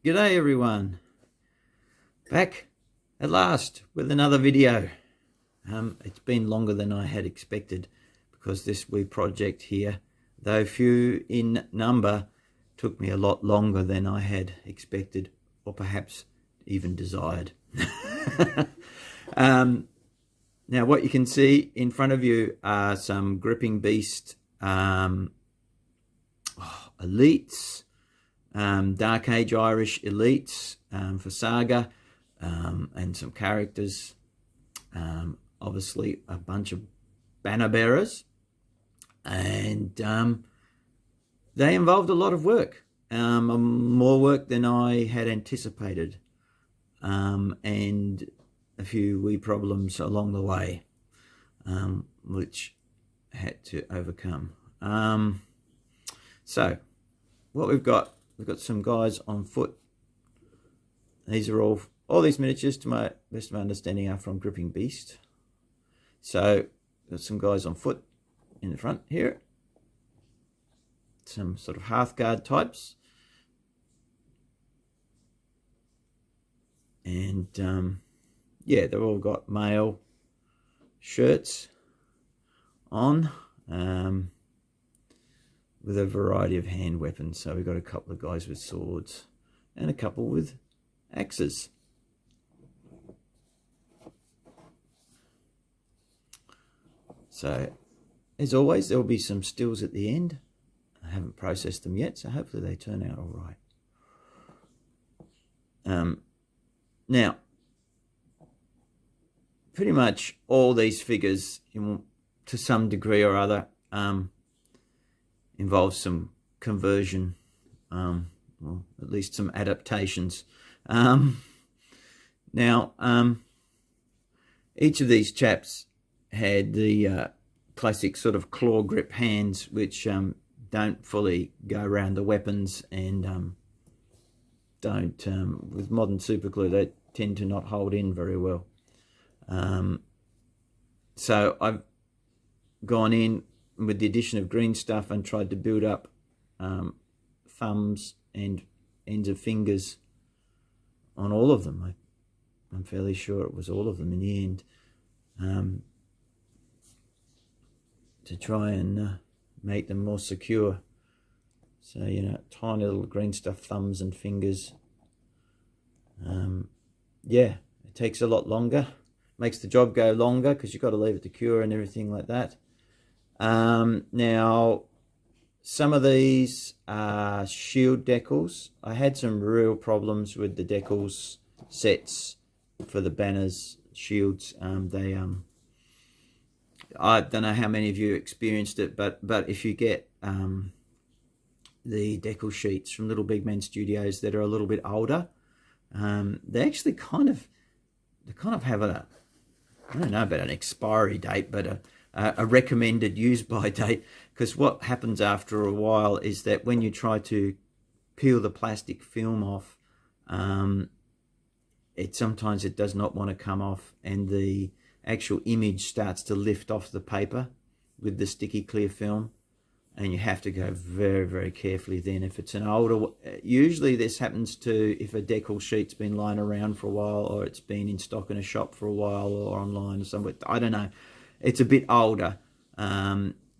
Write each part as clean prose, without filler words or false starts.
G'day everyone, back at last with another video. It's been longer than I had expected because this wee project here, though few in number, took me a lot longer than I had expected or perhaps even desired. Now what you can see in front of you are some Gripping Beast elites, Dark Age Irish elites for Saga, and some characters, obviously a bunch of banner bearers, and they involved a lot of work, more work than I had anticipated, and a few wee problems along the way, which I had to overcome. So what we've got some guys on foot. These are all these miniatures, to my best of my understanding, are from Gripping Beast. So got some guys on foot in the front here, some sort of Hearthguard types, and yeah, they've all got male shirts on, with a variety of hand weapons. So we've got a couple of guys with swords and a couple with axes. So as always, there will be some stills at the end. I haven't processed them yet, so hopefully they turn out all right. Now, pretty much all these figures, to some degree or other, involves some conversion, or at least some adaptations. Now, each of these chaps had the classic sort of claw grip hands, which don't fully go around the weapons, and don't, with modern super glue, they tend to not hold in very well. So I've gone in with the addition of green stuff and tried to build up thumbs and ends of fingers on all of them. I'm fairly sure it was all of them in the end, to try and make them more secure. So, you know, tiny little green stuff thumbs and fingers. Yeah, it takes a lot longer, makes the job go longer because you've got to leave it to cure and everything like that. Now, some of these are shield decals. I had some real problems with the decals sets for the banners, shields. I don't know how many of you experienced it, but if you get the decal sheets from Little Big Men Studios that are a little bit older, they actually kind of have I don't know about an expiry date, but a recommended use by date, because what happens after a while is that when you try to peel the plastic film off, sometimes it does not want to come off, and the actual image starts to lift off the paper with the sticky clear film, and you have to go very, very carefully then. If it's an older, usually this happens to if a decal sheet's been lying around for a while, or it's been in stock in a shop for a while, or online or somewhere, I don't know, it's a bit older,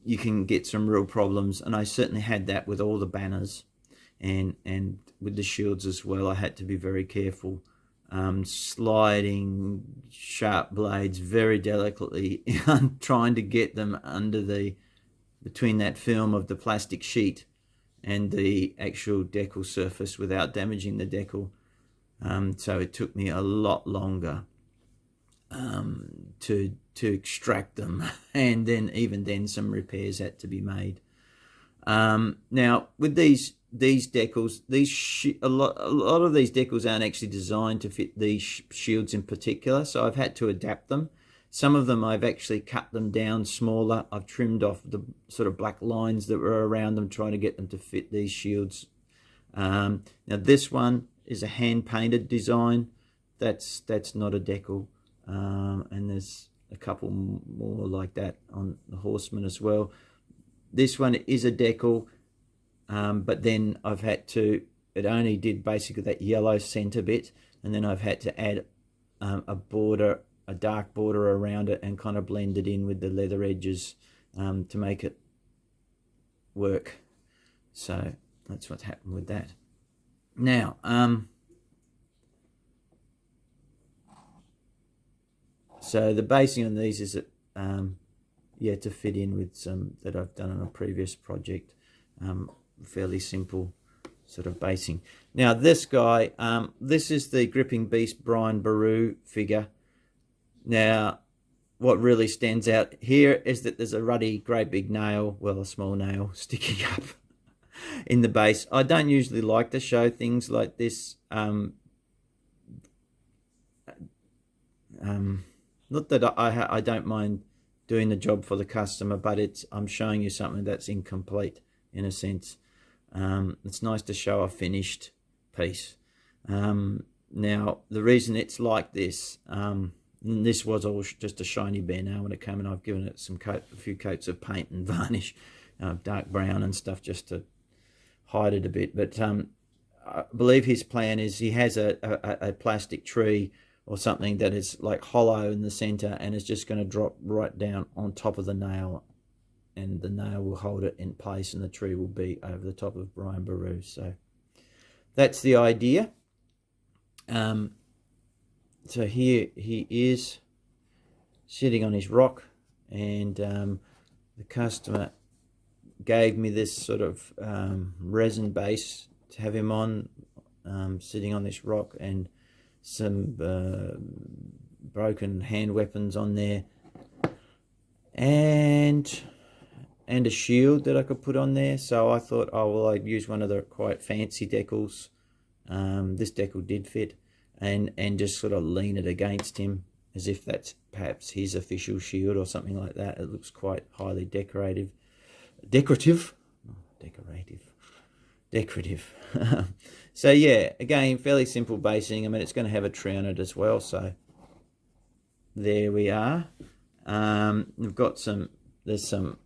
you can get some real problems. And I certainly had that with all the banners, and with the shields as well. I had to be very careful, sliding sharp blades very delicately, trying to get them under between that film of the plastic sheet and the actual decal surface without damaging the decal. So it took me a lot longer to extract them, and then even then some repairs had to be made. Now with these decals, a lot of these decals aren't actually designed to fit these shields in particular, so I've had to adapt them. Some of them I've actually cut them down smaller. I've trimmed off the sort of black lines that were around them, trying to get them to fit these shields. Now this one is a hand painted design. That's not a decal, and there's a couple more like that on the Horseman as well. This one is a decal, but then I've had to it only did basically that yellow center bit, and then I've had to add a border, a dark border around it, and kind of blend it in with the leather edges to make it work. So that's what's happened with that. Now, so the basing on these is to fit in with some that I've done on a previous project. Fairly simple sort of basing. Now this guy, this is the Gripping Beast Brian Boru figure. Now what really stands out here is that there's a ruddy great big nail, well, a small nail, sticking up in the base. I don't usually like to show things like this. Not that I don't mind doing the job for the customer, but I'm showing you something that's incomplete in a sense. It's nice to show a finished piece. Now the reason it's like this, this was all just a shiny bare nail when it came, and I've given it a few coats of paint and varnish, dark brown and stuff, just to hide it a bit. But I believe his plan is he has a plastic tree or something that is like hollow in the center, and it's just going to drop right down on top of the nail, and the nail will hold it in place, and the tree will be over the top of Brian Boru. So that's the idea. So here he is sitting on his rock, and the customer gave me this sort of resin base to have him on, sitting on this rock, and some broken hand weapons on there, and a shield that I could put on there. So I thought, oh well, I'd use one of the quite fancy decals. This decal did fit, and just sort of lean it against him as if that's perhaps his official shield or something like that. It looks quite highly decorative. So yeah, again, fairly simple basing. I mean, it's going to have a tree on it as well. So there we are. We've got there's some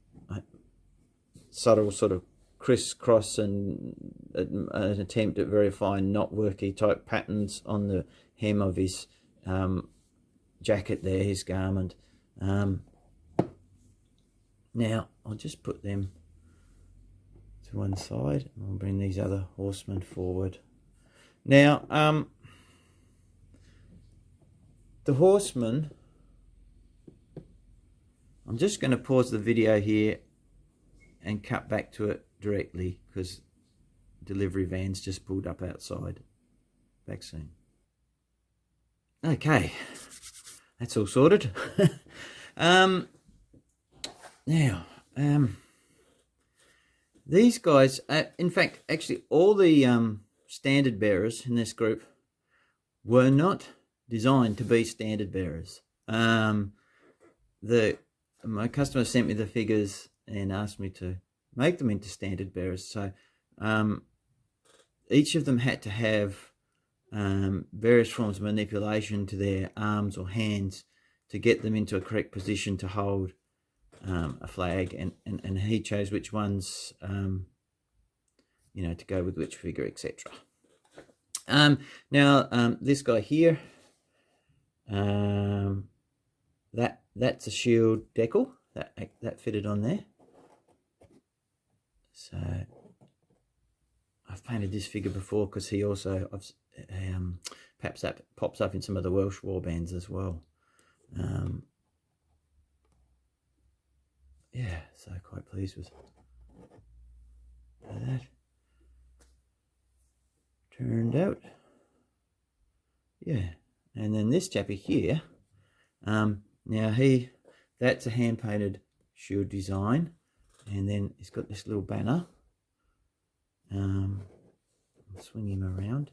subtle sort of crisscross and an attempt at very fine knotworky type patterns on the hem of his jacket there, his garment. Now I'll just put them to one side, and I'll bring these other horsemen forward. Now the horsemen, I'm just going to pause the video here and cut back to it directly, because delivery van's just pulled up outside. Back soon. Okay, that's all sorted. Now these guys, in fact, actually all the standard bearers in this group were not designed to be standard bearers. My customer sent me the figures and asked me to make them into standard bearers. So each of them had to have various forms of manipulation to their arms or hands to get them into a correct position to hold a flag, and he chose which ones to go with which figure, etc. Now this guy here, that's a shield decal that fitted on there. So I've painted this figure before because he also, perhaps that pops up in some of the Welsh warbands as well. Yeah, so quite pleased with how that turned out. Yeah, and then this chappy here, now that's a hand-painted shield design, and then it's got this little banner. I'll swing him around.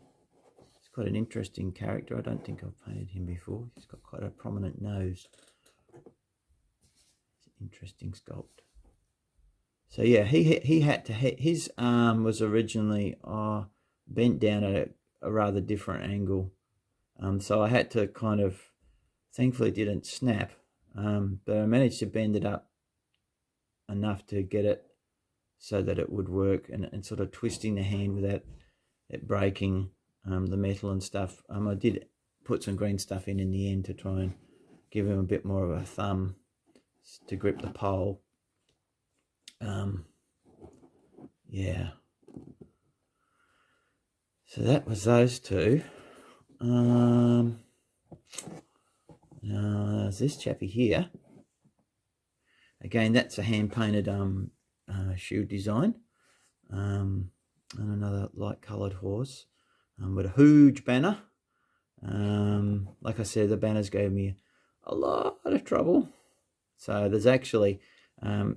He's quite an interesting character. I don't think I've painted him before. He's got quite a prominent nose. Interesting sculpt. So yeah, he had to, his arm was originally bent down at a rather different angle, so I had to kind of, thankfully it didn't snap, but I managed to bend it up enough to get it so that it would work, and sort of twisting the hand without it breaking the metal and stuff. I did put some green stuff in the end to try and give him a bit more of a thumb to grip the pole. Yeah. So that was those two. Now there's this chappy here. Again, that's a hand-painted shield design. And another light-coloured horse with a huge banner. Like I said, the banners gave me a lot of trouble. So there's actually,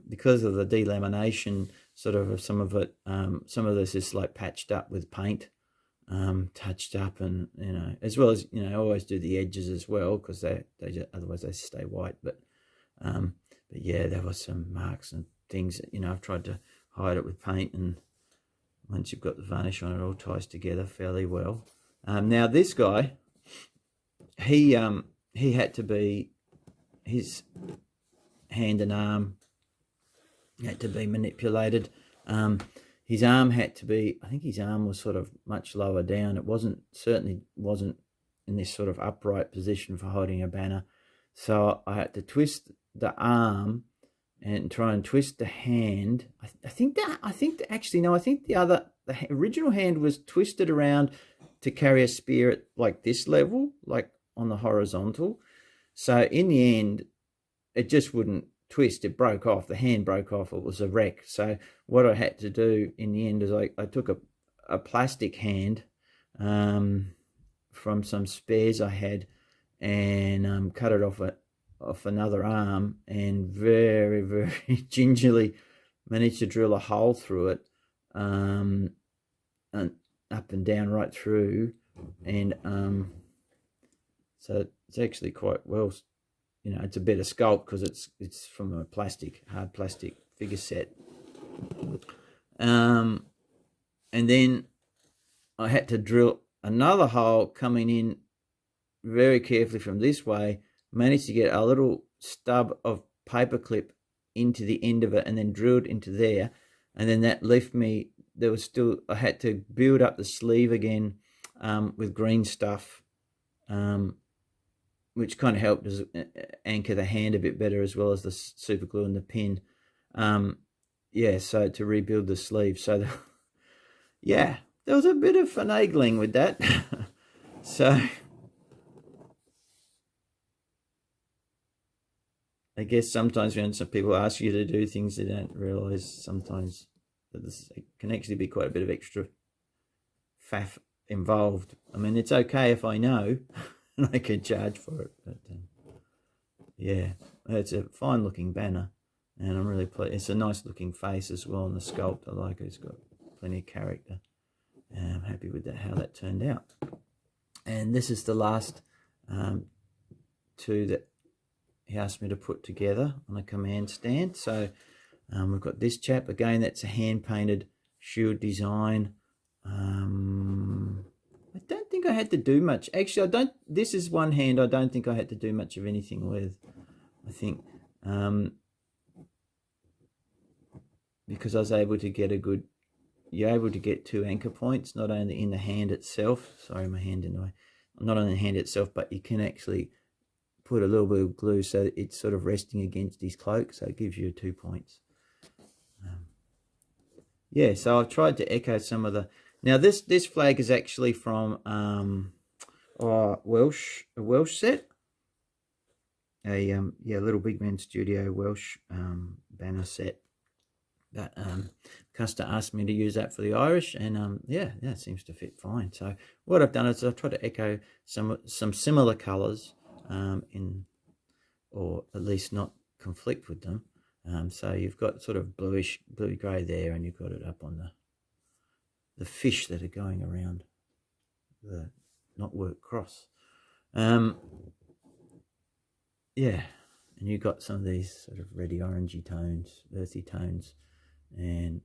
because of the delamination, sort of some of it, some of this is like patched up with paint, touched up, and as well as I always do the edges as well, because they just, otherwise they stay white. But yeah, there was some marks and things that I've tried to hide it with paint, and once you've got the varnish on, it all ties together fairly well. Now this guy, he had to be, his hand and arm had to be manipulated. His arm had to be, I think his arm was sort of much lower down. It certainly wasn't in this sort of upright position for holding a banner. So I had to twist the arm and try and twist the hand. I think the original hand was twisted around to carry a spear at like this level, like on the horizontal. So in the end, it just wouldn't twist. It broke off. The hand broke off. It was a wreck. So what I had to do in the end is I took a plastic hand from some spares I had, and cut it off another arm, and very, very gingerly managed to drill a hole through it, and up and down right through, and so it's actually quite well, it's a better sculpt because it's from a hard plastic figure set. And then I had to drill another hole coming in very carefully from this way, managed to get a little stub of paperclip into the end of it, and then drilled into there, and then that left me, I had to build up the sleeve again with green stuff, which kind of helped us anchor the hand a bit better, as well as the super glue and the pin. So to rebuild the sleeve. So there was a bit of finagling with that. So I guess sometimes when some people ask you to do things, they don't realise sometimes that this can actually be quite a bit of extra faff involved. I mean, it's okay if I know, and I can charge for it. But it's a fine looking banner, and I'm really pleased. It's a nice looking face as well, and the sculpt I like it. It's got plenty of character, and I'm happy with how that turned out. And this is the last two that he asked me to put together on a command stand. So we've got this chap again. That's a hand painted shield design. I don't think I had to do much. Actually, this is one hand I don't think I had to do much of anything with. I think because I was able to get you're able to get 2 anchor points, not only in the hand itself. Sorry, my hand in the way. Not on the hand itself, but you can actually put a little bit of glue so it's sort of resting against his cloak, so it gives you 2 points. So I've tried to echo some of the. Now this flag is actually from a Welsh set, a Little Big Man Studio Welsh banner set. But Custer asked me to use that for the Irish, and it seems to fit fine. So what I've done is I've tried to echo some similar colours, or at least not conflict with them. So you've got sort of bluey grey there, and you've got it up on the fish that are going around the knotwork cross. And you've got some of these sort of reddy orangey tones, earthy tones, and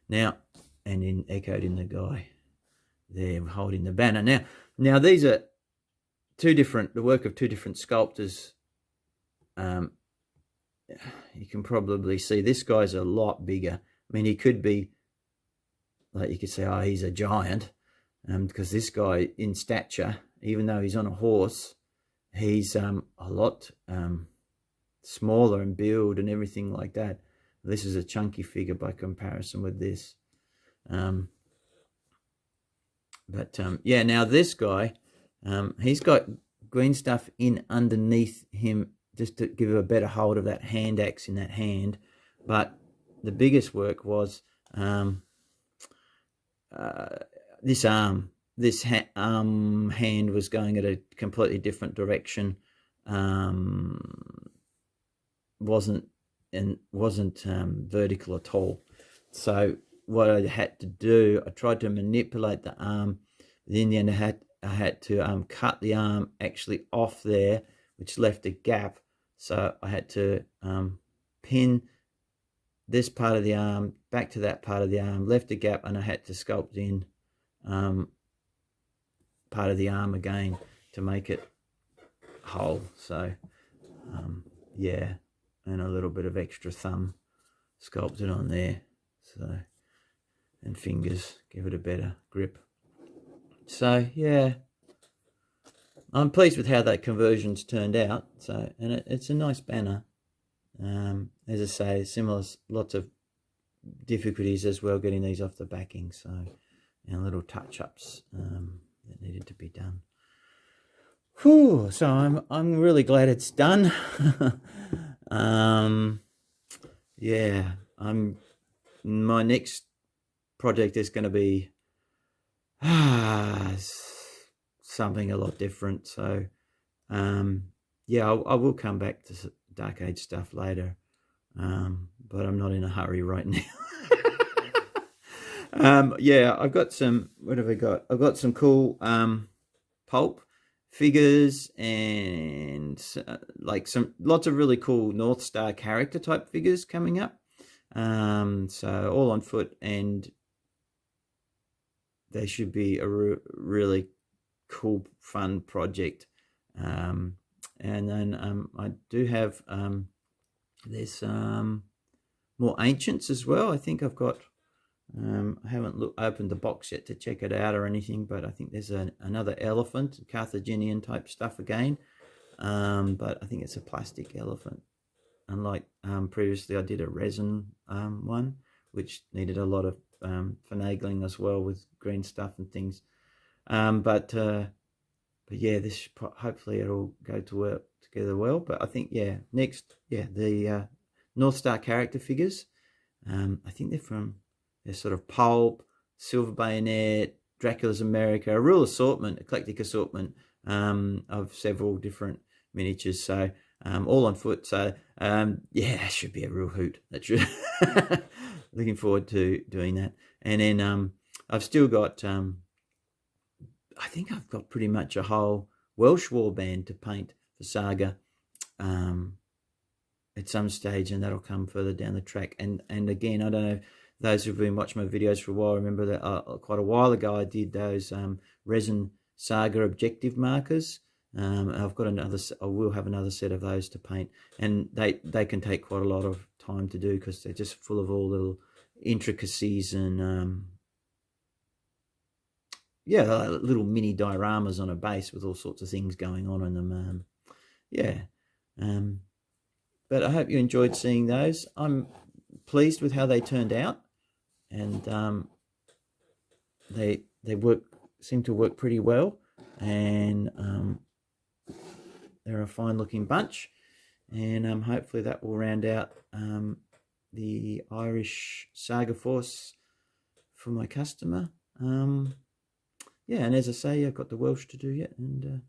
echoed in the guy there holding the banner. Now these are the work of two different sculptors. You can probably see this guy's a lot bigger. I mean, he could be like you could say, oh, he's a giant, because this guy in stature, even though he's on a horse, he's a lot smaller in build and everything like that. This is a chunky figure by comparison with this. Yeah, now this guy, he's got green stuff in underneath him just to give him a better hold of that hand axe in that hand. But the biggest work was this arm. This hand was going at a completely different direction. Wasn't vertical at all. So what I had to do, I tried to manipulate the arm. But in the end, I had to cut the arm actually off there, which left a gap. So I had to pin this part of the arm back to that part of the arm, left a gap, and I had to sculpt in part of the arm again to make it whole. So yeah, and a little bit of extra thumb sculpted on there, so, and fingers, give it a better grip. So yeah, I'm pleased with how that conversion's turned out. So, and it's a nice banner. As I say, similar, lots of difficulties as well getting these off the backing. So, and little touch-ups that needed to be done. Whew, so I'm really glad it's done. Yeah, my next project is going to be something a lot different. So yeah, I will come back to Dark Age stuff later, but I'm not in a hurry right now. Yeah, I've got some, what have I got? I've got some cool pulp figures and like lots of really cool North Star character type figures coming up. So all on foot, and they should be a really cool, fun project. And then I do have there's more ancients as well. I think I've got I haven't opened the box yet to check it out or anything, but I think there's another elephant, Carthaginian type stuff again, but I think it's a plastic elephant. Unlike previously I did a resin one, which needed a lot of finagling as well with green stuff and things. But yeah, this hopefully it'll go to work together well. But I think, yeah, next, yeah, the North Star character figures. I think they're sort of pulp, silver bayonet, Dracula's America, a real assortment, eclectic assortment of several different miniatures. So all on foot. So yeah, it should be a real hoot. That's looking forward to doing that. And then I've still got I think I've got pretty much a whole Welsh warband to paint for Saga at some stage, and that'll come further down the track. And again, I don't know, those who've been watching my videos for a while remember that quite a while ago I did those resin Saga objective markers. I've got I will have another set of those to paint, and they can take quite a lot of time to do because they're just full of all little intricacies and yeah, little mini dioramas on a base with all sorts of things going on in them. Yeah, but I hope you enjoyed seeing those. I'm pleased with how they turned out, and they seem to work pretty well, and they're a fine looking bunch, and hopefully that will round out the Irish Saga Force for my customer. Yeah, and as I say, I've got the Welsh to do yet, and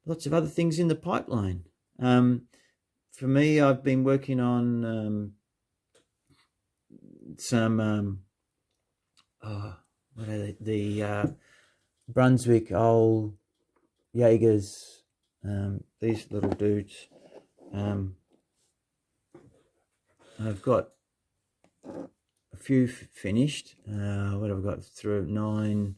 lots of other things in the pipeline. For me, I've been working on some what are they? The Brunswick old Jaegers, these little dudes. I've got a few finished. What have I got through? 9.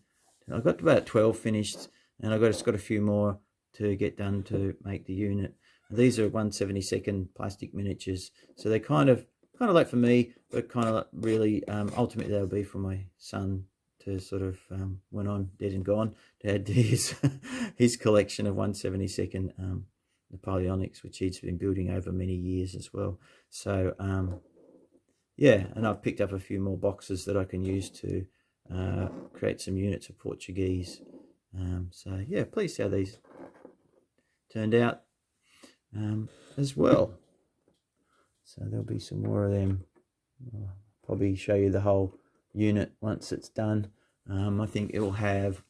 I got about 12 finished, and I've just got a few more to get done to make the unit. These are 1/72 plastic miniatures, so they're kind of kind of like for me, but kind of like really ultimately that'll be for my son to sort of when I'm dead and gone to add to his his collection of 1/72 Napoleonics, which he's been building over many years as well. So yeah, and I've picked up a few more boxes that I can use to create some units of Portuguese. So yeah, please see how these turned out as well. So there'll be some more of them. I'll probably show you the whole unit once it's done. I think it'll have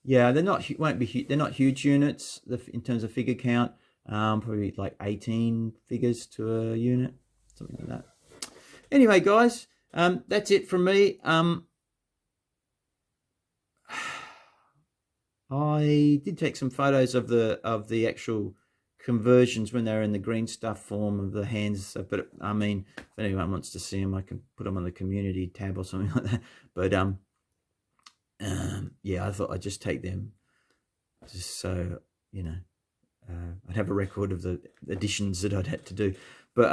yeah, they're not huge units in terms of figure count. Probably like 18 figures to a unit, something like that. Anyway, guys, that's it from me. I did take some photos of the actual conversions when they're in the green stuff form of the hands. But I mean, if anyone wants to see them, I can put them on the community tab or something like that. But yeah, I thought I'd just take them just so you know I'd have a record of the additions that I'd had to do. But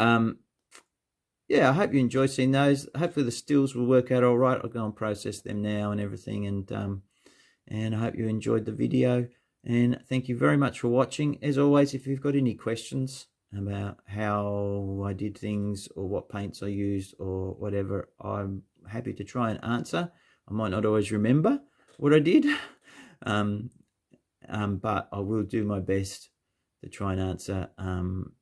yeah, I hope you enjoy seeing those. Hopefully the stills will work out all right. I'll go and process them now and everything, and I hope you enjoyed the video. And thank you very much for watching. As always, if you've got any questions about how I did things or what paints I used or whatever, I'm happy to try and answer. I might not always remember what I did, but I will do my best to try and answer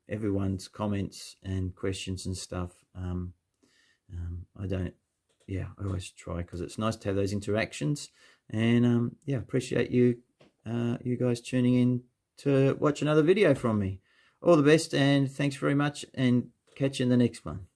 everyone's comments and questions and stuff. I always try because it's nice to have those interactions. And yeah, appreciate you guys tuning in to watch another video from me. All the best, and thanks very much, and catch you in the next one.